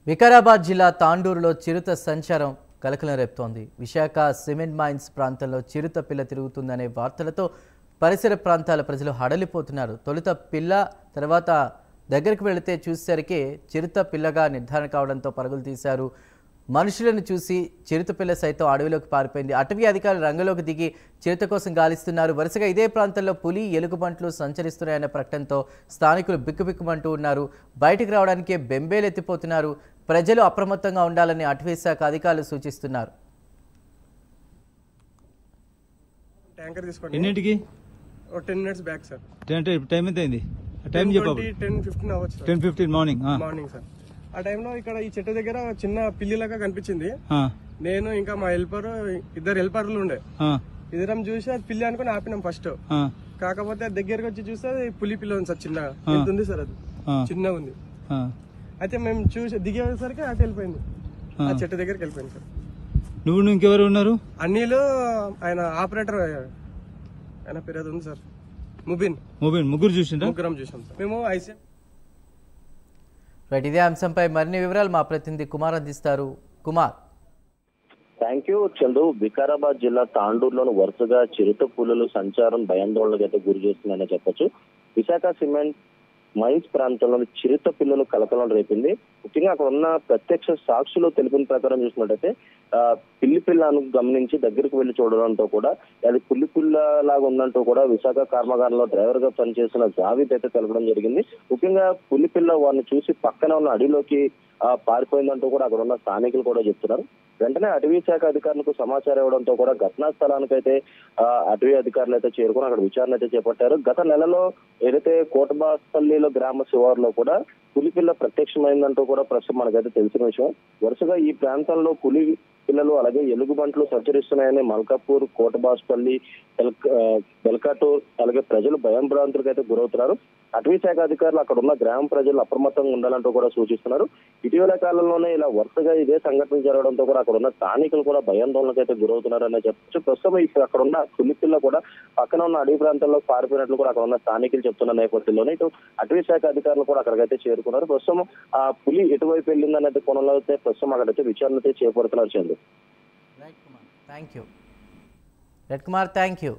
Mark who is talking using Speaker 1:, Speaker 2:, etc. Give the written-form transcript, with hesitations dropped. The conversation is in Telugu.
Speaker 1: వికారాబాద్ జిల్లా తాండూరులో చిరుత సంచారం కలకలం రేపుతోంది. విశాఖ సిమెంట్ మైన్స్ ప్రాంతంలో చిరుత పిల్ల తిరుగుతుందనే వార్తలతో పరిసర ప్రాంతాల ప్రజలు హడలిపోతున్నారు. తొలుత పిల్ల తర్వాత దగ్గరికి వెళితే చూసేసరికి చిరుత పిల్లగా నిర్ధారణ కావడంతో పరుగులు తీశారు. మనుషులను చూసి చిరుత పిల్ల సైతం అడవిలోకి పారిపోయింది. అటవీ అధికారులు రంగంలోకి దిగి చిరుత కోసం గాలిస్తున్నారు. వరుసగా ఇదే ప్రాంతంలో పులి, ఎలుగుబంట్లు సంచరిస్తున్నాయన్న ప్రకటనతో స్థానికులు బిక్కుబిక్కుమంటూ ఉన్నారు. బయటికి రావడానికే బెంబేలెత్తిపోతున్నారు. ప్రజలు అప్రమత్తంగా ఉండాలని అటవీ శాఖ అధికారులు సూచిస్తున్నారు.
Speaker 2: ట్యాంకర్ తీసుకోండి.
Speaker 3: ఎన్నింటికి?
Speaker 2: 10 minutes బ్యాక్ సార్.
Speaker 3: టైం ఎంత అయింది? టైం చెప్పండి.
Speaker 2: 10:15 అవ్వచ్చు సార్.
Speaker 3: 10:15 morning
Speaker 2: sir. ఆ టైంలో ఇక్కడ ఈ చెట్టు దగ్గర చిన్న పిల్లిలాగా కనిపించింది. నేను ఇంకా మా ఇద్దరు హెల్పర్లు ఉండే, ఇద్దరం చూసి అది పిల్లి అనుకుని ఆపినాం ఫస్ట్. కాకపోతే దగ్గరకు వచ్చి చూస్తే అది పులి పిల్ల ఉంది సార్. చిన్న ఎంత ఉంది సార్, అది చిన్నగా ఉంది. అయితే మేము చూసి దిగేసరికి అటు వెళ్ళిపోయింది, ఆ చెట్టు దగ్గరికి వెళ్ళిపోయింది సార్.
Speaker 3: నువ్వు ఇంకెవరు ఉన్నారు?
Speaker 2: అన్నిలు ఆయన ఆపరేటర్, ఆయన పేరు అది ఉంది సార్, ముబిన్.
Speaker 3: ముగ్గురు చూసిండ్రా?
Speaker 2: ముగ్గురం చూసాం సార్ మేము.
Speaker 1: రైట్, ఇదే అంశంపై మరిన్ని వివరాలు మా ప్రతినిధి కుమార్ అందిస్తారు. కుమార్.
Speaker 4: Thank you Chandu. వికారాబాద్ జిల్లా తాండూరులోని వరుసగా చిరుత పులులు సంచారం భయాందోళనకు అయితే గురి చేస్తుందనే చెప్పొచ్చు. విశాఖ సిమెంట్ మైన్స్ ప్రాంతంలోని చిరుత పిల్లలు కలకలం రేపింది. ముఖ్యంగా అక్కడ ఉన్న ప్రత్యక్ష సాక్షులు తెలిపిన ప్రకారం చూసినట్టయితే పిల్లి పిల్లను గమనించి దగ్గరికి వెళ్లి చూడడంతో కూడా అది పుల్లి పిల్ల లాగా ఉందంటూ కూడా విశాఖ కర్మాగారంలో డ్రైవర్ గా పనిచేసిన జావీద్ అయితే తెలపడం జరిగింది. ముఖ్యంగా పుల్లి పిల్ల వారిని చూసి పక్కన ఉన్న అడవిలోకి పారిపోయిందంటూ కూడా అక్కడ ఉన్న స్థానికులు కూడా చెప్తున్నారు. వెంటనే అటవీ శాఖ అధికారులకు సమాచారం ఇవ్వడంతో కూడా ఘటనా స్థలానికైతే అటవీ అధికారులు అయితే చేరుకుని అక్కడ విచారణ అయితే చేపట్టారు. గత నెలలో ఏదైతే కోటబాస్పల్లిలో గ్రామ శివారులో కూడా పులిపిల్ల ప్రత్యక్షమైందంటూ కూడా ప్రస్తుతం మనకైతే తెలిసిన విషయం. వరుసగా ఈ ప్రాంతంలో పులి పిల్లలు అలాగే ఎలుగుబంట్లు సంచరిస్తున్నాయని మల్కాపూర్, కోటబాస్పల్లి, బెల్కాటూర్ అలాగే ప్రజలు భయం భ్రాంతులకు అయితే గురవుతున్నారు. అటవీ శాఖ అధికారులు అక్కడ ఉన్న గ్రామ ప్రజలు అప్రమత్తంగా ఉండాలంటూ కూడా సూచిస్తున్నారు. ఇటీవల కాలంలోనే ఇలా వరుసగా ఇదే సంఘటనలు జరగడంతో కూడా అక్కడ ఉన్న స్థానికులు కూడా భయాందోళనకు అయితే గురవుతున్నారనే చెప్పచ్చు. ప్రస్తుతం ఇప్పుడు అక్కడ ఉన్న పులిపిల్ల కూడా పక్కన ఉన్న అడవి ప్రాంతాల్లో పారిపోయినట్లు కూడా అక్కడ ఉన్న స్థానికులు చెప్తున్న నేపథ్యంలోనే ఇటు అటవీ శాఖ అధికారులు కూడా అక్కడికైతే చేరుకున్నారు. ప్రస్తుతం ఆ పులి ఎటువైపు వెళ్ళిందనే కోణంలో అయితే ప్రస్తుతం అక్కడైతే విచారణ అయితే చేపడుతున్నారు. చంద్రు.
Speaker 1: Thank you.